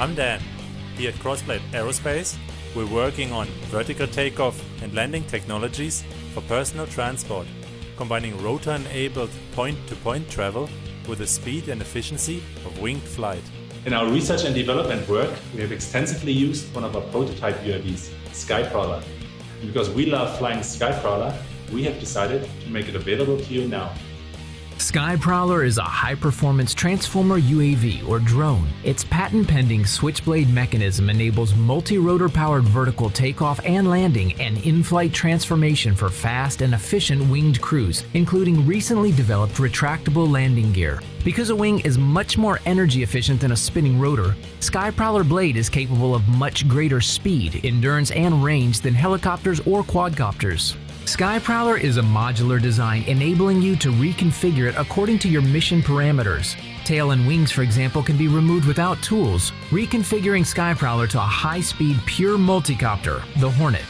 I'm Dan. Here at Crossblade Aerospace, we're working on vertical takeoff and landing technologies for personal transport, combining rotor-enabled point-to-point travel with the speed and efficiency of winged flight. In our research and development work, we have extensively used one of our prototype UAVs, Skycrawler. And because we love flying Skycrawler, we have decided to make it available to you now. Skyprowler is a high-performance transformer UAV or drone. Its patent-pending switchblade mechanism enables multi-rotor-powered vertical takeoff and landing and in-flight transformation for fast and efficient winged crews, including recently developed retractable landing gear. Because a wing is much more energy efficient than a spinning rotor, Skyprowler blade is capable of much greater speed, endurance, and range than helicopters or quadcopters. Skyprowler is a modular design enabling you to reconfigure it according to your mission parameters. Tail and wings, for example, can be removed without tools, reconfiguring Skyprowler to a high-speed pure multicopter, the Hornet.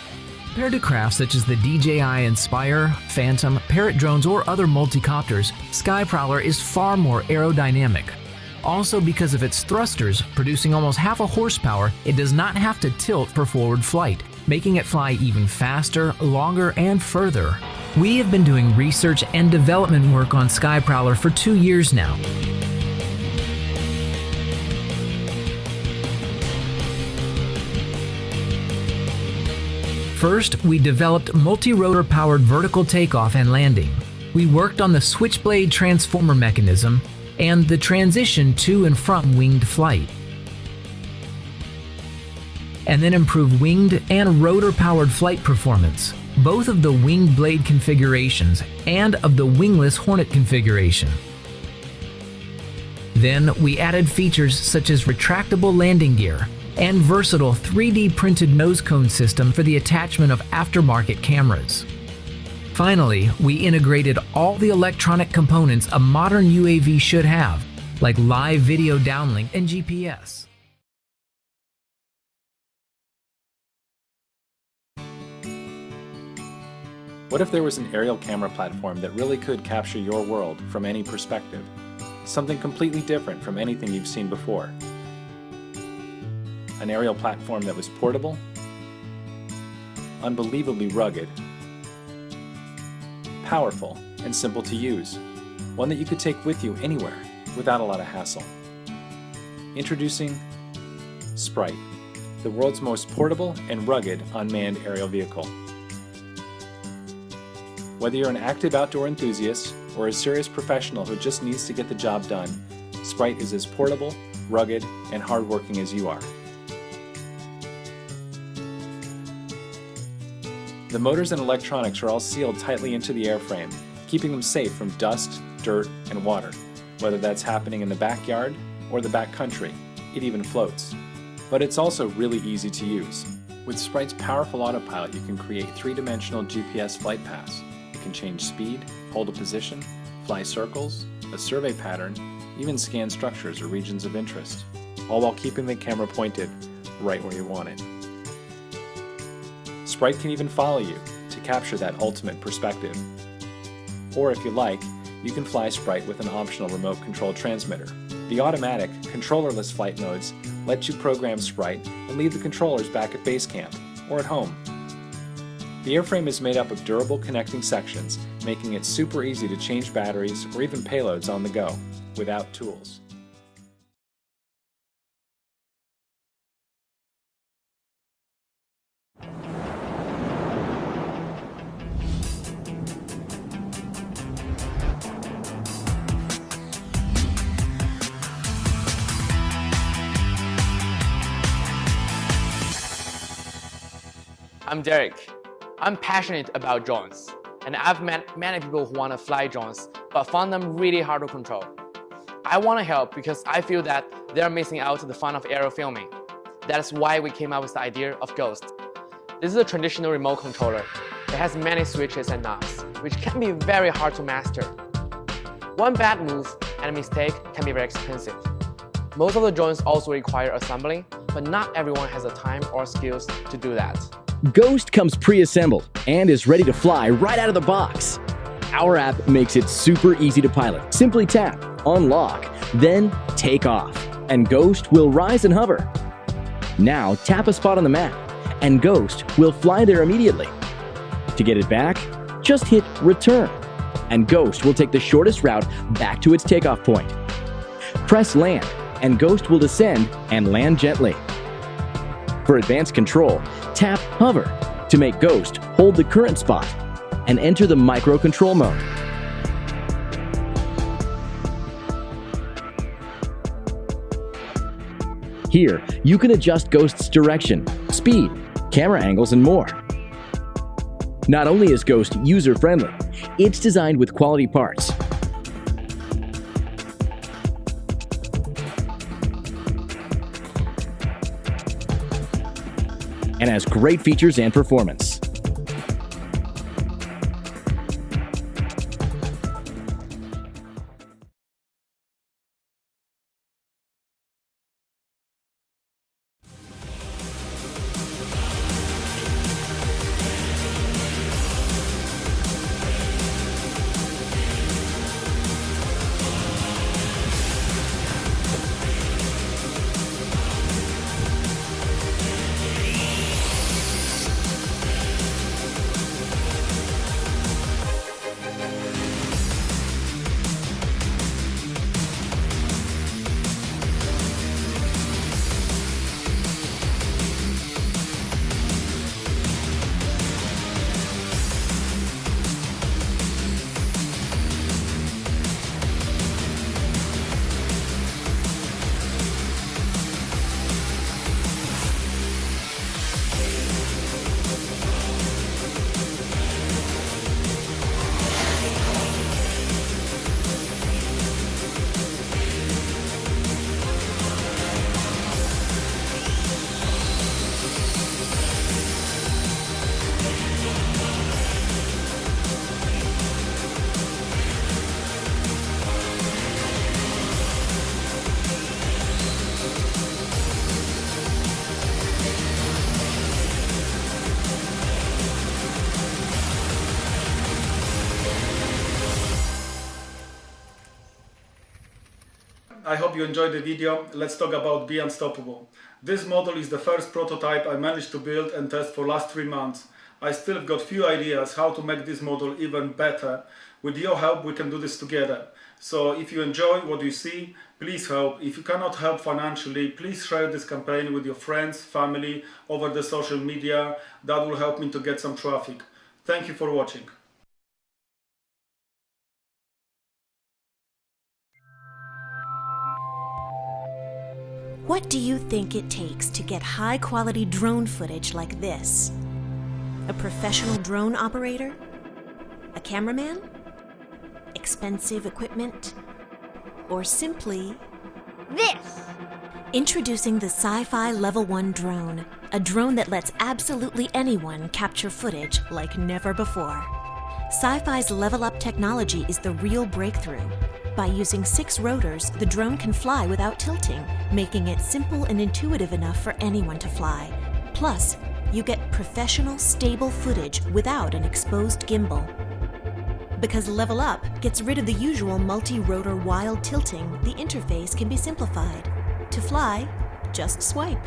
Compared to craft such as the DJI Inspire, Phantom, Parrot drones, or other multicopters, Skyprowler is far more aerodynamic. Also, because of its thrusters, producing almost half a horsepower, it does not have to tilt for forward flight, making it fly even faster, longer, and further. We have been doing research and development work on Skyprowler for 2 years now. First, we developed multi-rotor powered vertical takeoff and landing. We worked on the switchblade transformer mechanism and the transition to and from winged flight, and then improve winged and rotor-powered flight performance, both of the winged blade configurations and of the wingless Hornet configuration. Then we added features such as retractable landing gear and versatile 3D printed nose cone system for the attachment of aftermarket cameras. Finally, we integrated all the electronic components a modern UAV should have, like live video downlink and GPS. What if there was an aerial camera platform that really could capture your world from any perspective? Something completely different from anything you've seen before. An aerial platform that was portable, unbelievably rugged, powerful, and simple to use. One that you could take with you anywhere without a lot of hassle. Introducing Sprite, the world's most portable and rugged unmanned aerial vehicle. Whether you're an active outdoor enthusiast or a serious professional who just needs to get the job done, Sprite is as portable, rugged, and hardworking as you are. The motors and electronics are all sealed tightly into the airframe, keeping them safe from dust, dirt, and water. Whether that's happening in the backyard or the backcountry, it even floats. But it's also really easy to use. With Sprite's powerful autopilot, you can create three-dimensional GPS flight paths. You can change speed, hold a position, fly circles, a survey pattern, even scan structures or regions of interest, all while keeping the camera pointed right where you want it. Sprite can even follow you to capture that ultimate perspective. Or if you like, you can fly Sprite with an optional remote control transmitter. The automatic, controllerless flight modes let you program Sprite and leave the controllers back at base camp or at home. The airframe is made up of durable connecting sections, making it super easy to change batteries or even payloads on the go, without tools. I'm Derek. I'm passionate about drones, and I've met many people who want to fly drones but found them really hard to control. I want to help because I feel that they're missing out on the fun of aerial filming. That's why we came up with the idea of Ghost. This is a traditional remote controller. It has many switches and knobs, which can be very hard to master. One bad move and a mistake can be very expensive. Most of the drones also require assembling, but not everyone has the time or skills to do that. Ghost comes pre-assembled and is ready to fly right out of the box. Our app makes it super easy to pilot. Simply tap, unlock, then take off, and Ghost will rise and hover. Now tap a spot on the map, and Ghost will fly there immediately. To get it back, just hit Return, and Ghost will take the shortest route back to its takeoff point. Press Land, and Ghost will descend and land gently. For advanced control, tap Hover to make Ghost hold the current spot and enter the microcontrol mode. Here, you can adjust Ghost's direction, speed, camera angles, and more. Not only is Ghost user-friendly, it's designed with quality parts. And has great features and performance. I hope you enjoyed the video. Let's talk about Be Unstoppable. This model is the first prototype I managed to build and test for last 3 months. I still got few ideas how to make this model even better. With your help we can do this together. So if you enjoy what you see, please help. If you cannot help financially, please share this campaign with your friends, family, over the social media. That will help me to get some traffic. Thank you for watching. What do you think it takes to get high-quality drone footage like this? A professional drone operator? A cameraman? Expensive equipment? Or simply this? Introducing the Sci-fi Level 1 drone, a drone that lets absolutely anyone capture footage like never before. Sci-fi's Level Up technology is the real breakthrough. By using 6 rotors, the drone can fly without tilting, making it simple and intuitive enough for anyone to fly. Plus, you get professional, stable footage without an exposed gimbal. Because Level Up gets rid of the usual multi-rotor wild tilting, the interface can be simplified. To fly, just swipe.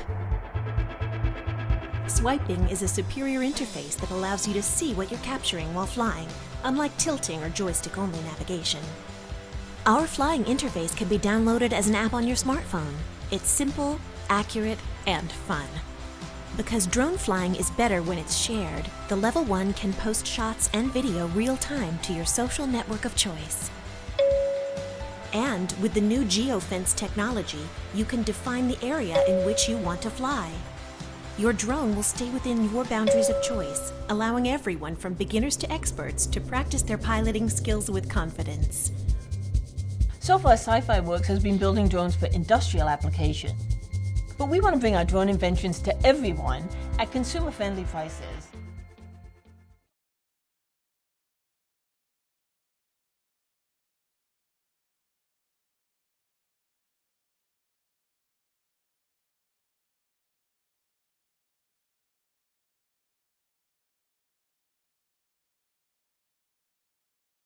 Swiping is a superior interface that allows you to see what you're capturing while flying, unlike tilting or joystick-only navigation. Our flying interface can be downloaded as an app on your smartphone. It's simple, accurate, and fun. Because drone flying is better when it's shared, the Level 1 can post shots and video real-time to your social network of choice. And with the new geofence technology, you can define the area in which you want to fly. Your drone will stay within your boundaries of choice, allowing everyone from beginners to experts to practice their piloting skills with confidence. So far, Sci-fi Works has been building drones for industrial application. But we want to bring our drone inventions to everyone at consumer-friendly prices.